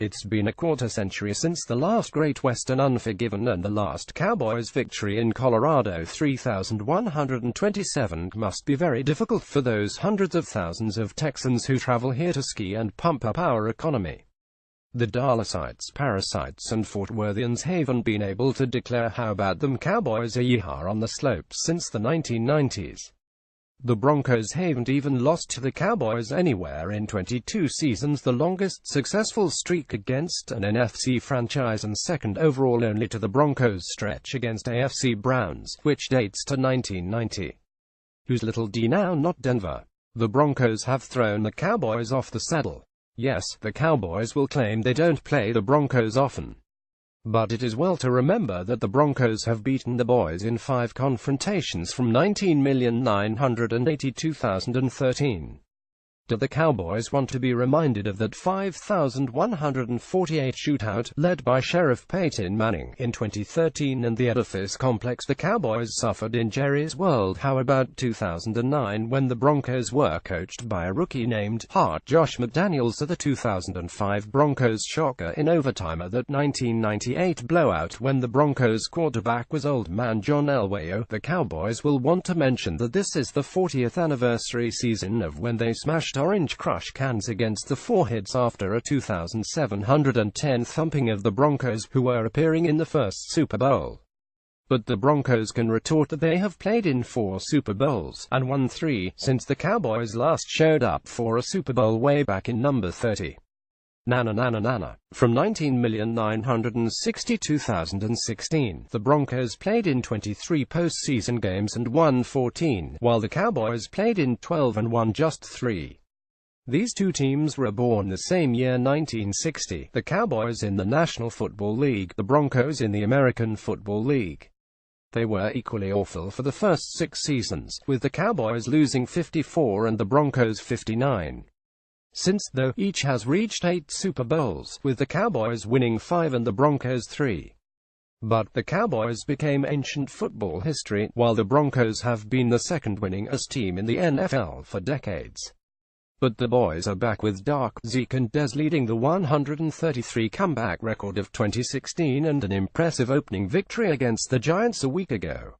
It's been a quarter-century since the last great Western Unforgiven and the last Cowboys victory in Colorado. 3,127 must be very difficult for those hundreds of thousands of Texans who travel here to ski and pump up our economy. The Dallasites, Parasites and Fort Worthians haven't been able to declare how bad them Cowboys are yeehaw on the slopes since the 1990s. The Broncos haven't even lost to the Cowboys anywhere in 22 seasons, the longest successful streak against an NFC franchise, and second overall only to the Broncos' stretch against AFC Browns, which dates to 1990. Who's little D now? Not Denver. The Broncos have thrown the Cowboys off the saddle. Yes, the Cowboys will claim they don't play the Broncos often. But it is well to remember that the Broncos have beaten the Boys in 5 confrontations from 19,982,013. Do the Cowboys want to be reminded of that 5,148 shootout, led by Sheriff Peyton Manning, in 2013 and the edifice complex the Cowboys suffered in Jerry's World? How about 2009 when the Broncos were coached by a rookie named Hart Josh McDaniels, or the 2005 Broncos shocker in overtime, or that 1998 blowout when the Broncos quarterback was Old Man John Elway? The Cowboys will want to mention that this is the 40th anniversary season of when they smashed Orange Crush cans against the foreheads after a 2,710 thumping of the Broncos, who were appearing in the first Super Bowl. But the Broncos can retort that they have played in 4 Super Bowls, and won 3, since the Cowboys last showed up for a Super Bowl way back in number 30. Nana. From 19,962,016, the Broncos played in 23 postseason games and won 14, while the Cowboys played in 12 and won just 3. These two teams were born the same year, 1960, the Cowboys in the National Football League, the Broncos in the American Football League. They were equally awful for the first 6 seasons, with the Cowboys losing 54 and the Broncos 59. Since, though, each has reached 8 Super Bowls, with the Cowboys winning 5 and the Broncos 3. But the Cowboys became ancient football history, while the Broncos have been the second winningest team in the NFL for decades. But the boys are back with Dark, Zeke and Dez leading the 133 comeback record of 2016 and an impressive opening victory against the Giants a week ago.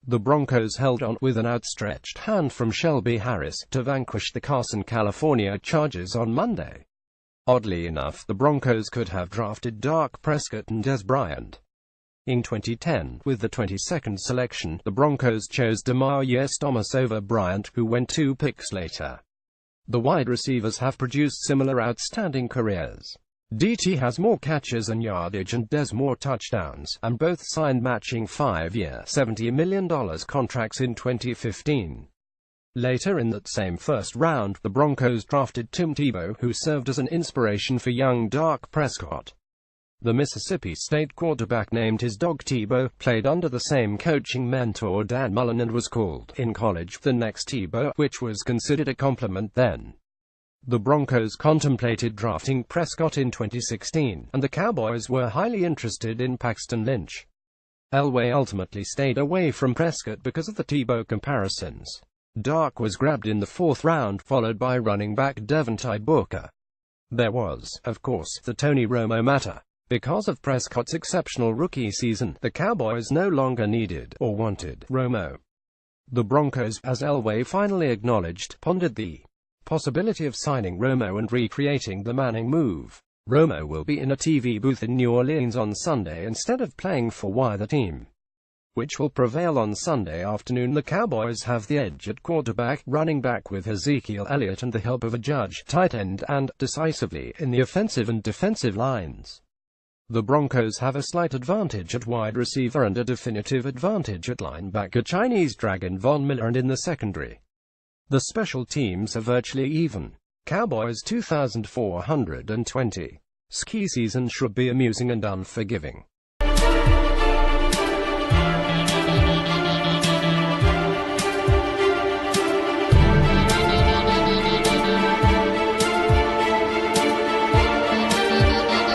The Broncos held on, with an outstretched hand from Shelby Harris, to vanquish the Carson, California Chargers on Monday. Oddly enough, the Broncos could have drafted Dak Prescott and Dez Bryant. In 2010, with the 22nd selection, the Broncos chose Demaryius Thomas over Bryant, who went 2 picks later. The wide receivers have produced similar outstanding careers. DT has more catches and yardage and Dez more touchdowns, and both signed matching 5-year, $70 million contracts in 2015. Later in that same first round, the Broncos drafted Tim Tebow, who served as an inspiration for young Dak Prescott. The Mississippi State quarterback named his dog Tebow, played under the same coaching mentor Dan Mullen, and was called, in college, the next Tebow, which was considered a compliment then. The Broncos contemplated drafting Prescott in 2016, and the Cowboys were highly interested in Paxton Lynch. Elway ultimately stayed away from Prescott because of the Tebow comparisons. Dak was grabbed in the 4th round, followed by running back Devontae Booker. There was, of course, the Tony Romo matter. Because of Prescott's exceptional rookie season, the Cowboys no longer needed, or wanted, Romo. The Broncos, as Elway finally acknowledged, pondered the possibility of signing Romo and recreating the Manning move. Romo will be in a TV booth in New Orleans on Sunday instead of playing for the team. Which will prevail on Sunday afternoon? The Cowboys have the edge at quarterback, running back with Ezekiel Elliott and the help of a Judge, tight end, and, decisively, in the offensive and defensive lines. The Broncos have a slight advantage at wide receiver and a definitive advantage at linebacker, Chinese Dragon Von Miller, and in the secondary. The special teams are virtually even. Cowboys 2,420. Ski season should be amusing and unforgiving.